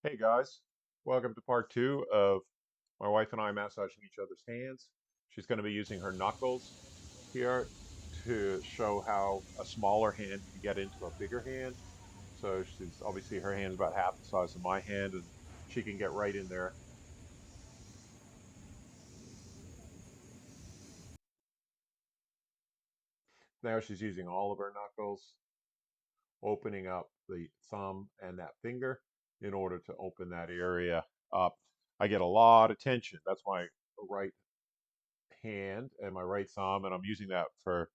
Hey guys, welcome to part two of my wife and I massaging each other's hands. She's going to be using her knuckles here to show how a smaller hand can get into a bigger hand. So she's obviously her hand's about half the size of my hand, and she can get right in there. Now she's using all of her knuckles, opening up the thumb and that finger in order to open that area up. I get a lot of tension. That's my right hand and my right thumb, and I'm using that for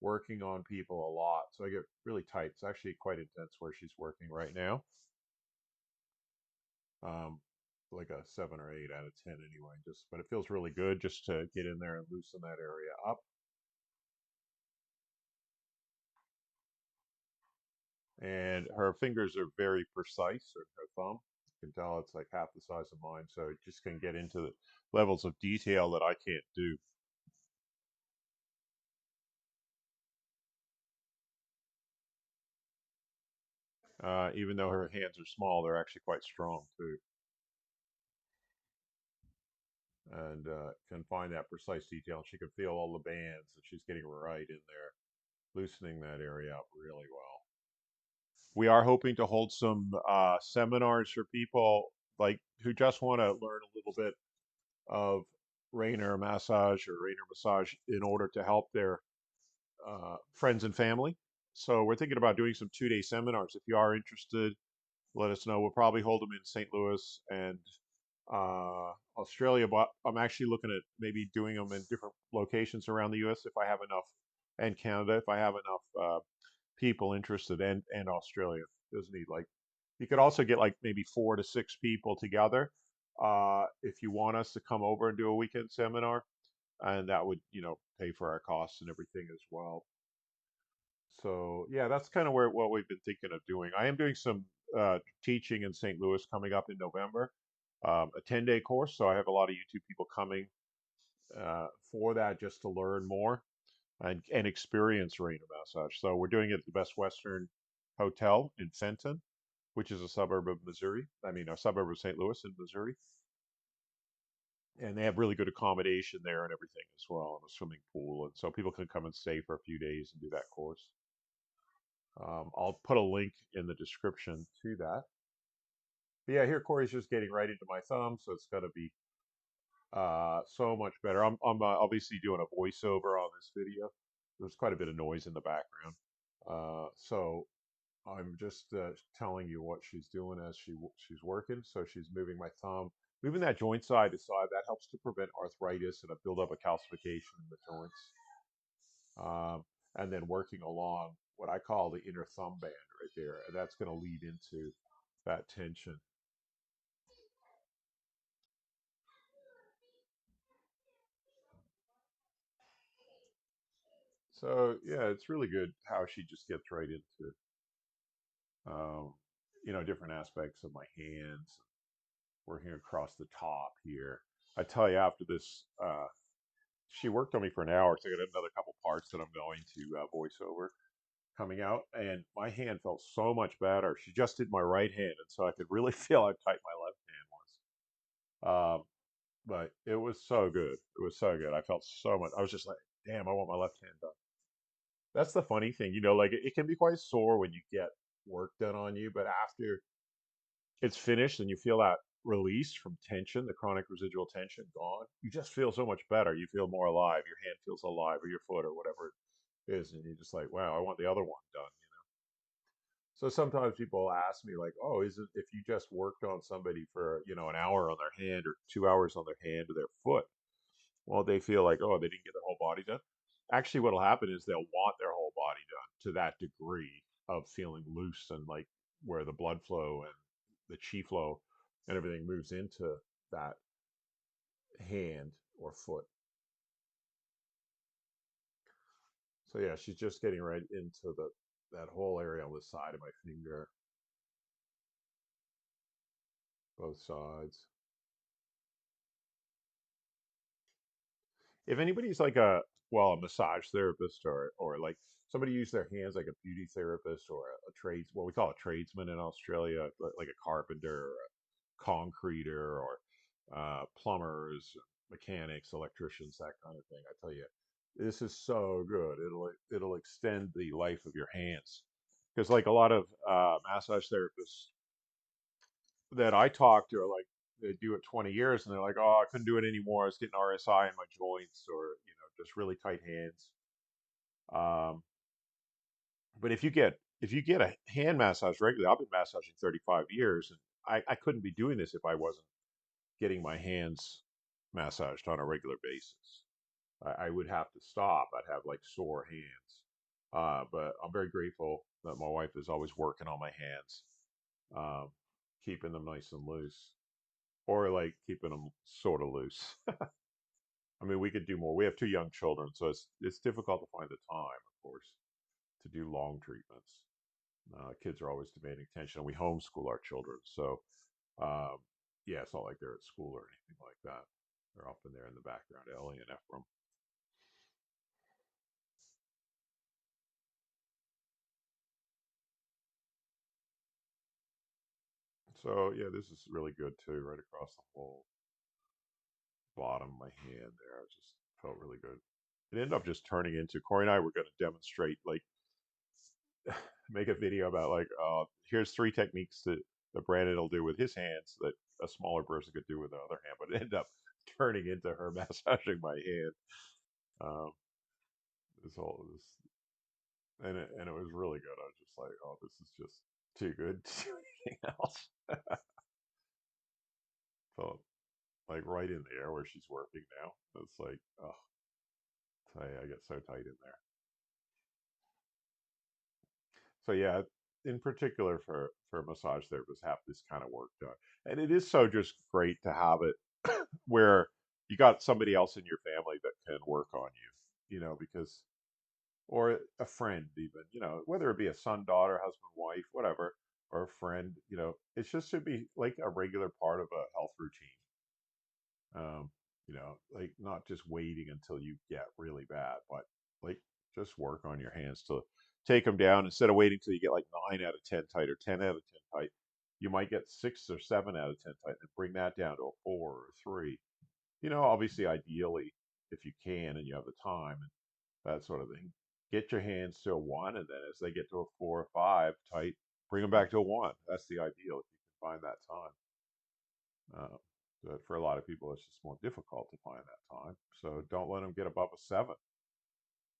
working on people a lot. So I get really tight. It's actually quite intense where she's working right now. Um, like a 7 or 8 out of 10 anyway. But it feels really good just to get in there and loosen that area up. And her fingers are very precise, or her thumb. You can tell it's like half the size of mine, so it just can get into the levels of detail that I can't do. Even though her hands are small, they're actually quite strong too, and can find that precise detail. And she can feel all the bands, and she's getting right in there, loosening that area up really well. We are hoping to hold some seminars for people like who just want to learn a little bit of Raynor Massage in order to help their friends and family. So we're thinking about doing some 2 day seminars. If you are interested, let us know. We'll probably hold them in St. Louis and Australia, but I'm actually looking at maybe doing them in different locations around the U.S. if I have enough, and Canada if I have enough people interested, and Australia. Doesn't need like you could also get like maybe 4 to 6 people together if you want us to come over and do a weekend seminar, and that would pay for our costs and everything as well. So yeah, that's kind of where what we've been thinking of doing. I am doing some teaching in St. Louis coming up in November, a 10-day course. So I have a lot of YouTube people coming for that just to learn more and experience Raynor Massage. So we're doing it at the Best Western Hotel in Fenton, which is a suburb of Missouri. I mean, a suburb of St. Louis in Missouri. And they have really good accommodation there and everything as well, and a swimming pool. And so people can come and stay for a few days and do that course. I'll put a link in the description to that. But yeah, here Corey's just getting right into my thumb, so it's going to be so much better. I'm obviously doing a voiceover on this video. There's quite a bit of noise in the background. So I'm just telling you what she's doing as she's working. So she's moving my thumb, moving that joint side to side. That helps to prevent arthritis and a buildup of calcification in the joints. And then working along what I call the inner thumb band right there, and that's going to lead into that tension. So yeah, it's really good how she just gets right into um, different aspects of my hands, working across the top here. I tell you, after this, she worked on me for an hour, so I got another couple parts that I'm going to voice over coming out, and my hand felt so much better. She just did my right hand, and so I could really feel how tight my left hand was. But it was so good. It was so good. I felt so much. I was just like, damn, I want my left hand done. That's the funny thing, like it can be quite sore when you get work done on you, but after it's finished and you feel that release from tension, the chronic residual tension gone, you just feel so much better. You feel more alive. Your hand feels alive, or your foot, or whatever it is, and you're just like, wow, I want the other one done. So sometimes people ask me like, oh, is it if you just worked on somebody for an hour on their hand or 2 hours on their hand or their foot? Well, they feel like, oh, they didn't get their whole body done. Actually, what'll happen is they'll want their whole body done to that degree of feeling loose and like where the blood flow and the chi flow and everything moves into that hand or foot. So yeah, she's just getting right into the that whole area on the side of my finger, both sides. If anybody's like a massage therapist or like somebody use their hands like a beauty therapist or a trades, what we call a tradesman in Australia, like a carpenter or a concreter or plumbers, mechanics, electricians, that kind of thing. I tell you, this is so good. It'll extend the life of your hands because like a lot of massage therapists that I talk to are like they do it 20 years and they're like, oh, I couldn't do it anymore. I was getting RSI in my joints or just really tight hands. Um, but if you get a hand massage regularly, I've been massaging 35 years, and I couldn't be doing this if I wasn't getting my hands massaged on a regular basis. I would have to stop. I'd have like sore hands. But I'm very grateful that my wife is always working on my hands, um, keeping them nice and loose, or like keeping them sort of loose. I mean, we could do more. We have two young children, so it's difficult to find the time, of course, to do long treatments. Kids are always demanding attention, and we homeschool our children. So, um, yeah, it's not like they're at school or anything like that. They're often there in the background, Ellie and Ephraim. So, yeah, this is really good too, right across the whole bottom of my hand there. It just felt really good. It ended up just turning into Corey and I were going to demonstrate, like, make a video about, like, here's three techniques that Brandon will do with his hands that a smaller person could do with the other hand. But it ended up turning into her massaging my hand. Um, this whole this and it was really good. I was just like, oh, this is just too good to do anything else. So like right in there where she's working now, it's like, oh, I get so tight in there. So yeah, in particular for massage therapists have this kind of work done, and it is so just great to have it where you got somebody else in your family that can work on you, because or a friend even, whether it be a son, daughter, husband, wife, whatever, or a friend, it just should be like a regular part of a health routine. Like not just waiting until you get really bad, but like just work on your hands to take them down instead of waiting till you get like 9 out of 10 tight or 10 out of 10 tight. You might get 6 or 7 out of 10 tight and bring that down to a 4 or 3. Obviously, ideally, if you can and you have the time and that sort of thing, get your hands to a 1, and then as they get to a 4 or 5 tight, bring them back to a 1. That's the ideal if you can find that time. Uh, but for a lot of people, it's just more difficult to find that time. So don't let them get above a 7.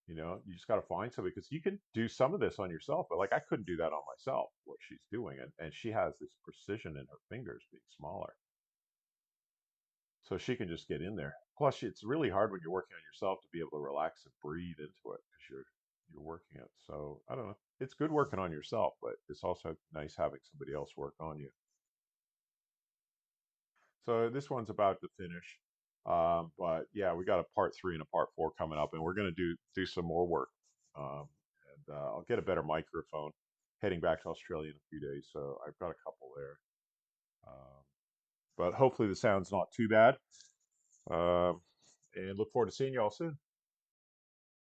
You just got to find somebody because you can do some of this on yourself, but like I couldn't do that on myself, what she's doing. And she has this precision in her fingers being smaller. So she can just get in there. Plus, it's really hard when you're working on yourself to be able to relax and breathe into it because you're working it. So I don't know. It's good working on yourself, but it's also nice having somebody else work on you. So this one's about to finish, but yeah, we got a part 3 and a part 4 coming up, and we're gonna do some more work. Um, and I'll get a better microphone. Heading back to Australia in a few days, so I've got a couple there. But hopefully the sound's not too bad. Um, and look forward to seeing you all soon.